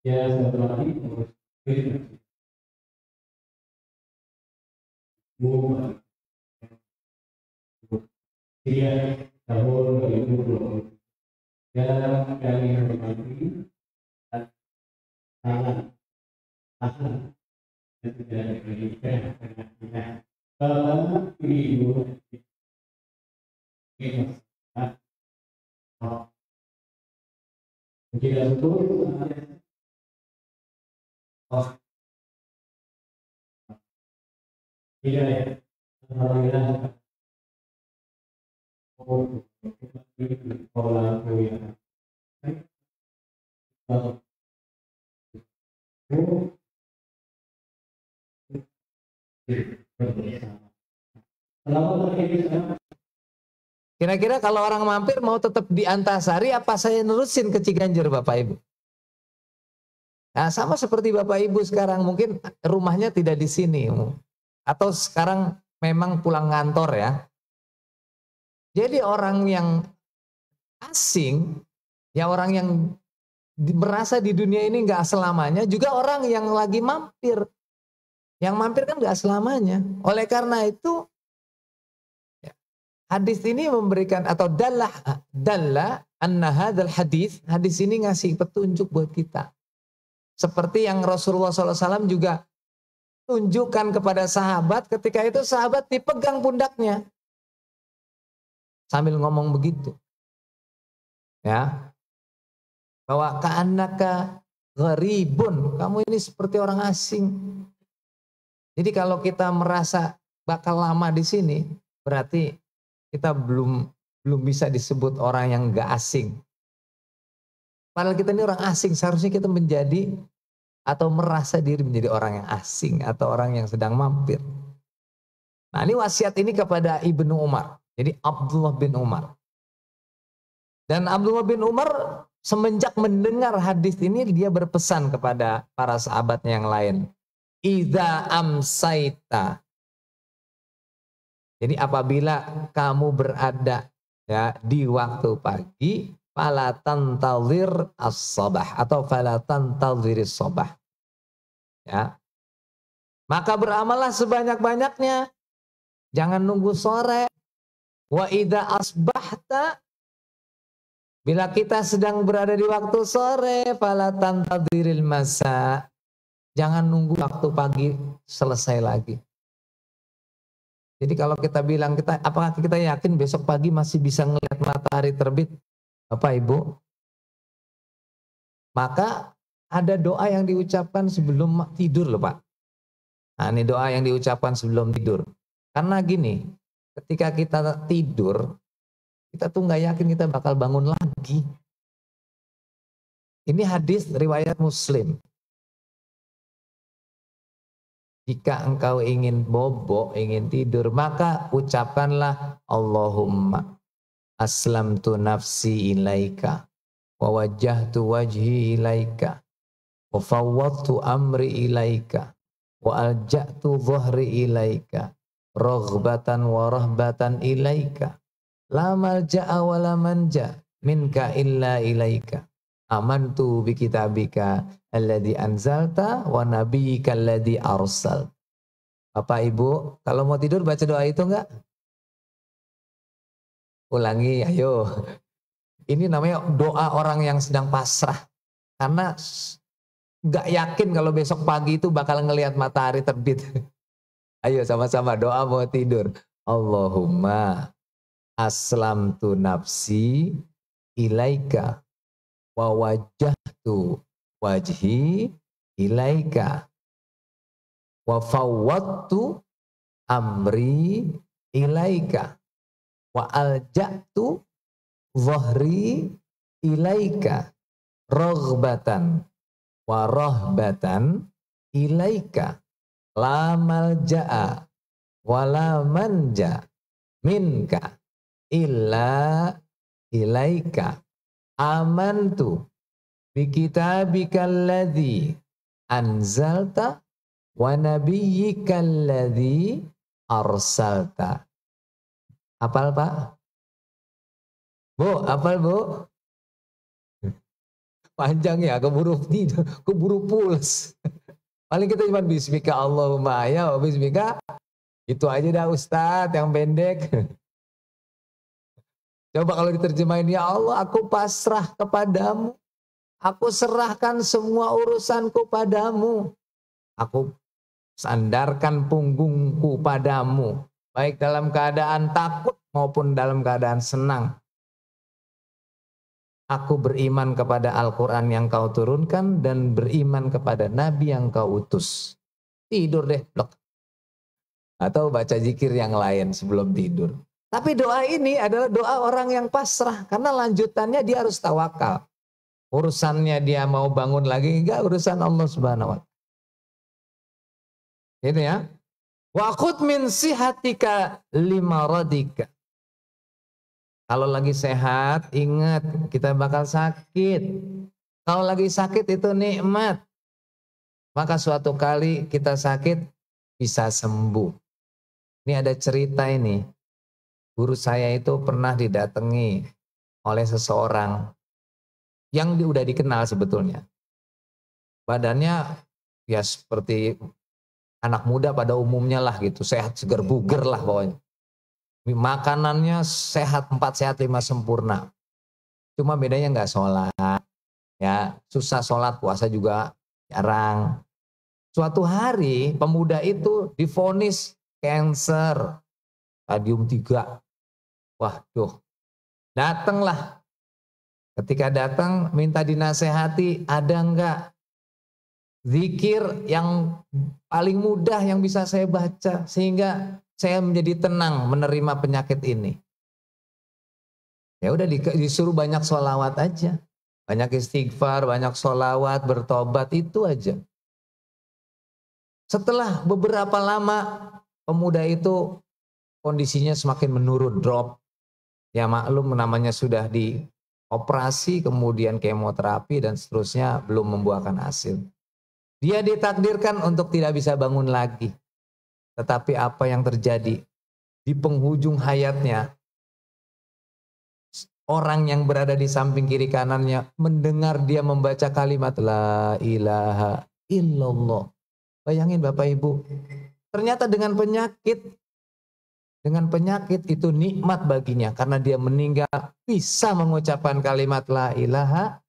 Ya, satu lagi dia tahun 2020 dan kami hormati tangan tahan dan tidak diberikan karena kalau ibu tidak betul tidak ya alhamdulillah pola kuliah Kira-kira kalau orang mampir mau tetap di Antasari apa saya nerusin ke Ciganjur Bapak Ibu? Nah, sama seperti Bapak Ibu sekarang mungkin rumahnya tidak di sini atau sekarang memang pulang kantor ya. Jadi orang yang asing, ya orang yang merasa di dunia ini nggak selamanya, juga orang yang lagi mampir. Yang mampir kan nggak selamanya. Oleh karena itu hadis ini memberikan atau dalla anna hadzal hadis ini ngasih petunjuk buat kita. Seperti yang Rasulullah SAW juga tunjukkan kepada sahabat ketika itu sahabat dipegang pundaknya. Sambil ngomong begitu. Ya. Bahwa ka'annaka gharibun, kamu ini seperti orang asing. Jadi kalau kita merasa bakal lama di sini, berarti kita belum bisa disebut orang yang gak asing. Padahal kita ini orang asing, seharusnya kita menjadi atau merasa diri menjadi orang yang asing atau orang yang sedang mampir. Nah, ini wasiat ini kepada Ibnu Umar. Jadi Abdullah bin Umar. Dan Abdullah bin Umar semenjak mendengar hadis ini dia berpesan kepada para sahabatnya yang lain. Idza amsaita. Jadi apabila kamu berada ya di waktu pagi, fala tantazir as-sabah atau fala tantazirish sabah. Ya. Maka beramallah sebanyak-banyaknya. Jangan nunggu sore. Wa idza asbahta, bila kita sedang berada di waktu sore, fala tantaziril masa. Jangan nunggu waktu pagi selesai lagi. Jadi kalau kita bilang apakah kita yakin besok pagi masih bisa ngelihat matahari terbit? Bapak Ibu, maka ada doa yang diucapkan sebelum tidur loh Pak. Nah ini doa yang diucapkan sebelum tidur. Karena gini, ketika kita tidur, kita tuh nggak yakin kita bakal bangun lagi. Ini hadis riwayat Muslim. Jika engkau ingin bobo, ingin tidur, maka ucapkanlah Allahumma aslamtu nafsi ilaika wa wajjahtu wajhi ilaika wa fawwadtu amri ilaika wa alja'tu dhahri ilaika raghbatan wa rahbatan ilaika la malja'a wa la manja minka illa ilaika amantu bi kitabika alladzi anzalta wa nabiyyika alladzi arsal. Bapak Ibu, kalau mau tidur baca doa itu enggak? Ulangi, ayo. Ini namanya doa orang yang sedang pasrah. Karena enggak yakin kalau besok pagi itu bakal ngelihat matahari terbit. Ayo sama-sama doa mau tidur. Allahumma aslamtu nafsi ilaika wa wajjahtu wajhi ilaika wa fawwadtu amri ilaika wa alja'tu dhahri ilaika raghbatan wa rahbatan ilaika la malja'a wa la manja minka illa ilaika amantu bi kitabika alladzi anzalta wa nabiyyika alladhi arsalta. Hafal Pak? Bu, hafal Bu? Panjang ya, keburu tidur, keburu pulas. Paling kita cuma bismika Allahumma ya, bismika. Itu aja dah Ustadz yang pendek. Coba kalau diterjemahin, ya Allah aku pasrah kepadamu. Aku serahkan semua urusanku padamu. Aku sandarkan punggungku padamu. Baik dalam keadaan takut maupun dalam keadaan senang. Aku beriman kepada Al-Quran yang kau turunkan dan beriman kepada Nabi yang kau utus. Tidur deh, blok. Atau baca zikir yang lain sebelum tidur. Tapi doa ini adalah doa orang yang pasrah. Karena lanjutannya dia harus tawakal. Urusannya dia mau bangun lagi, enggak, urusan Allah Subhanahu wa ta'ala. Itu ya. Wa khudh min sihatika limaradika. Kalau lagi sehat, ingat kita bakal sakit. Kalau lagi sakit itu nikmat. Maka suatu kali kita sakit bisa sembuh. Ini ada cerita ini. Guru saya itu pernah didatangi oleh seseorang yang udah dikenal sebetulnya. Badannya ya seperti anak muda pada umumnya lah gitu. Sehat, segar, buger lah pokoknya. Makanannya sehat, 4 sehat 5 sempurna. Cuma bedanya nggak sholat, ya susah sholat, puasa juga jarang. Suatu hari pemuda itu divonis kanker stadium 3. Waduh, datanglah. Ketika datang minta dinasehati, ada nggak zikir yang paling mudah yang bisa saya baca sehingga saya menjadi tenang menerima penyakit ini. Ya udah disuruh banyak sholawat aja. Banyak istighfar, banyak sholawat, bertobat, itu aja. Setelah beberapa lama pemuda itu kondisinya semakin menurun, drop. Ya maklum namanya sudah dioperasi, kemudian kemoterapi dan seterusnya belum membuahkan hasil. Dia ditakdirkan untuk tidak bisa bangun lagi. Tetapi apa yang terjadi di penghujung hayatnya, orang yang berada di samping kiri kanannya mendengar dia membaca kalimat la ilaha illallah. Bayangin Bapak Ibu, ternyata dengan penyakit itu nikmat baginya karena dia meninggal bisa mengucapkan kalimat la ilaha.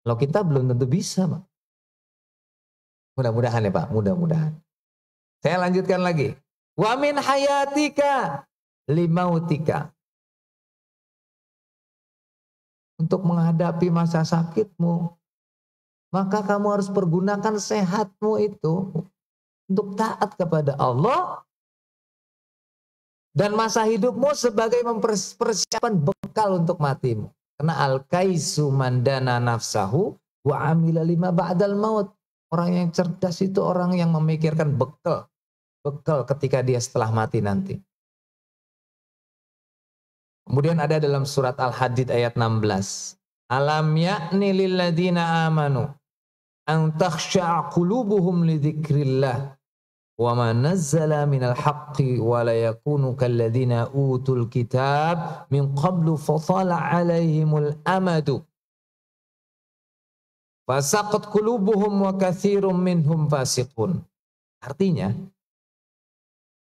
Kalau kita belum tentu bisa, Pak. Mudah-mudahan ya Pak, mudah-mudahan. Saya lanjutkan lagi. Wa min hayatika limautika. Untuk menghadapi masa sakitmu, maka kamu harus pergunakan sehatmu itu untuk taat kepada Allah dan masa hidupmu sebagai persiapan bekal untuk matimu. Karena al-kaisu mandana nafsahu wa amila lima ba'dal maut. Orang yang cerdas itu orang yang memikirkan bekal ketika dia setelah mati nanti. Kemudian ada dalam surat Al-Hadid ayat 16. Alam ya'ni lilladzina amanu an takhsha'a qulubuhum li dzikrillah wa ma nazzala minal haqqi wa la yakunu kalladzina utul kitab min qablu fatala 'alaihimul amadu fasaqat qulubuhum wa katsirum minhum fasiqun. Artinya,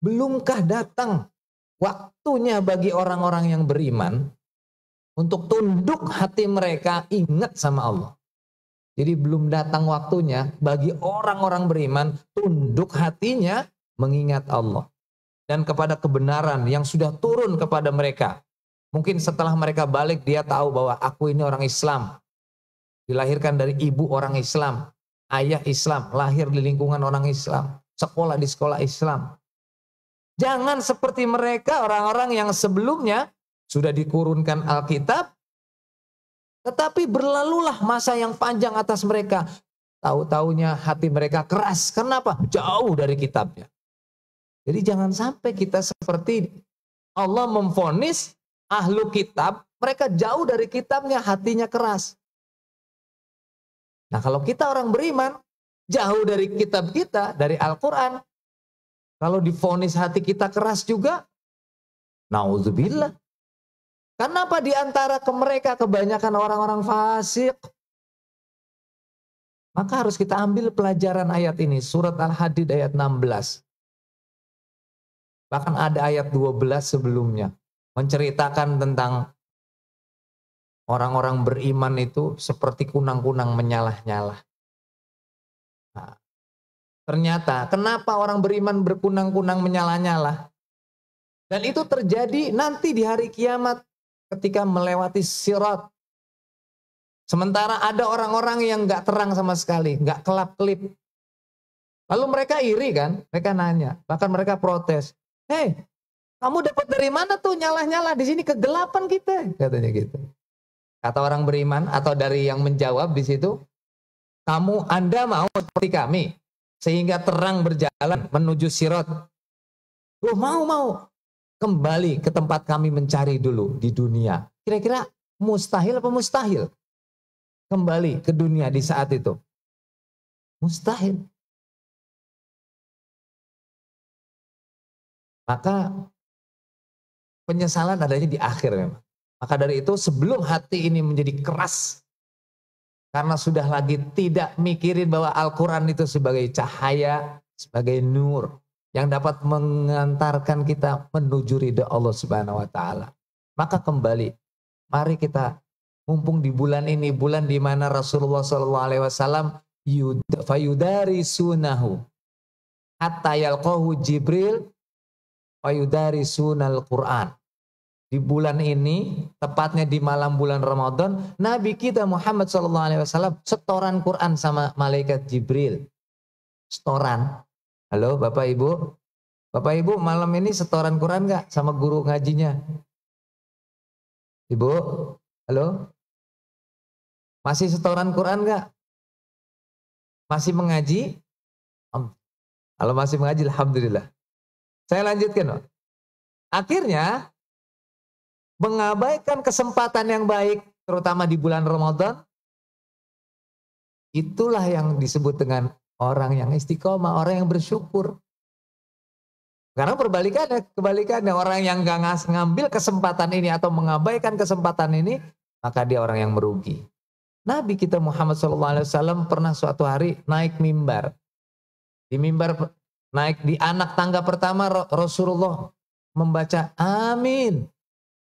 belumkah datang waktunya bagi orang-orang yang beriman untuk tunduk hati mereka ingat sama Allah. Jadi belum datang waktunya bagi orang-orang beriman tunduk hatinya mengingat Allah. Dan kepada kebenaran yang sudah turun kepada mereka. Mungkin setelah mereka balik dia tahu bahwa aku ini orang Islam. Dilahirkan dari ibu orang Islam. Ayah Islam, lahir di lingkungan orang Islam. Sekolah di sekolah Islam. Jangan seperti mereka orang-orang yang sebelumnya sudah dikurunkan Alkitab, tetapi berlalulah masa yang panjang atas mereka. Tahu-taunya hati mereka keras. Kenapa? Jauh dari kitabnya. Jadi jangan sampai kita seperti Allah memvonis ahlu kitab, mereka jauh dari kitabnya, hatinya keras. Nah kalau kita orang beriman, jauh dari kitab kita, dari Al-Quran. Kalau divonis hati kita keras juga, naudzubillah. Kenapa di antara mereka kebanyakan orang-orang fasik? Maka harus kita ambil pelajaran ayat ini, surat Al-Hadid ayat 16. Bahkan ada ayat 12 sebelumnya, menceritakan tentang orang-orang beriman itu seperti kunang-kunang menyalah-nyalah. Nah, ternyata kenapa orang beriman berkunang-kunang menyalah-nyalah? Dan itu terjadi nanti di hari kiamat ketika melewati sirat. Sementara ada orang-orang yang gak terang sama sekali, gak kelap-kelip. Lalu mereka iri kan, mereka nanya, bahkan mereka protes. Hei, kamu dapat dari mana tuh nyalah-nyalah, di sini kegelapan kita, katanya gitu. Kata orang beriman atau dari yang menjawab di situ, Anda mau seperti kami, sehingga terang berjalan menuju sirat. Oh mau. Kembali ke tempat kami mencari dulu di dunia. Kira-kira mustahil apa mustahil? Kembali ke dunia di saat itu. Mustahil. Maka penyesalan adanya di akhir memang. Maka dari itu sebelum hati ini menjadi keras, karena sudah lagi tidak mikirin bahwa Al-Quran itu sebagai cahaya, sebagai nur, yang dapat mengantarkan kita menuju ridha Allah Subhanahu wa Ta'ala. Maka kembali, mari kita mumpung di bulan ini, bulan di mana Rasulullah SAW fayudari sunahu hatta yalqahu Jibril fayudari sunal Quran. Di bulan ini, tepatnya di malam bulan Ramadan, Nabi kita Muhammad SAW setoran Quran sama malaikat Jibril. Setoran. Halo Bapak Ibu. Bapak Ibu malam ini setoran Quran gak sama guru ngajinya? Ibu, halo? Masih setoran Quran gak? Masih mengaji? Kalau masih mengaji, alhamdulillah. Saya lanjutkan. Akhirnya, mengabaikan kesempatan yang baik, terutama di bulan Ramadan, itulah yang disebut dengan orang yang istiqomah, orang yang bersyukur. Karena kebalikannya, orang yang gak ngambil kesempatan ini atau mengabaikan kesempatan ini, maka dia orang yang merugi. Nabi kita Muhammad SAW pernah suatu hari naik mimbar. Di mimbar naik di anak tangga pertama, Rasulullah membaca amin.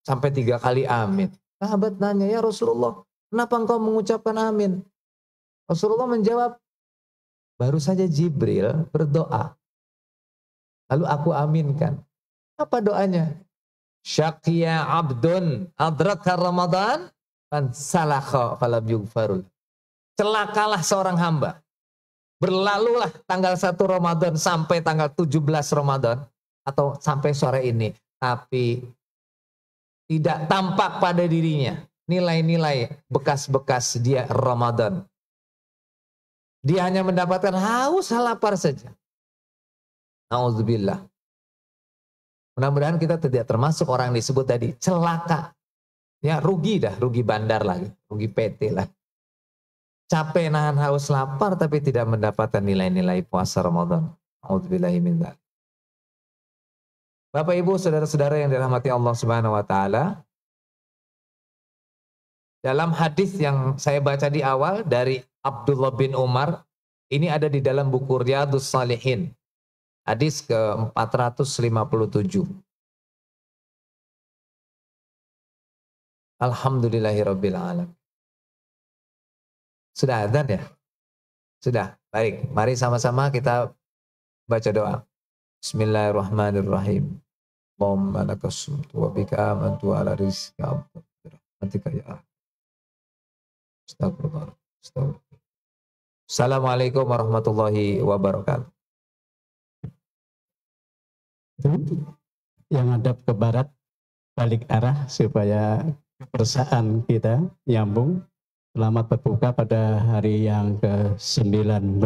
Sampai 3 kali amin. Sahabat nanya, ya Rasulullah, kenapa engkau mengucapkan amin? Rasulullah menjawab, baru saja Jibril berdoa. Lalu aku aminkan. Apa doanya? Syaqiya abdun adraka Ramadan dan salakha falam yughfarul. Celakalah seorang hamba. Berlalulah tanggal 1 Ramadan sampai tanggal 17 Ramadan atau sampai sore ini, tapi tidak tampak pada dirinya nilai-nilai bekas-bekas dia Ramadan. Dia hanya mendapatkan haus lapar saja. Nauzubillah. Mudah-mudahan kita tidak termasuk orang yang disebut tadi celaka. Ya rugi bandar lagi, rugi PT lah. Capek nahan haus lapar tapi tidak mendapatkan nilai-nilai puasa Ramadan. Nauzubillahi min dzalik. Bapak Ibu, saudara-saudara yang dirahmati Allah Subhanahu wa taala. Dalam hadis yang saya baca di awal dari Abdullah bin Umar, ini ada di dalam buku Riyadhus Shalihin. Hadis ke-457. Alhamdulillahirabbil alamin. Sudah adzan ya? Sudah. Baik, mari sama-sama kita baca doa. Bismillahirrahmanirrahim. Allahumma lakasumtu wa bika amantu ala rizqika rahmatika ya. Astagfirullah. Assalamualaikum warahmatullahi wabarakatuh. Yang hadap ke barat balik arah supaya kebersamaan kita nyambung. Selamat berbuka pada hari yang ke-19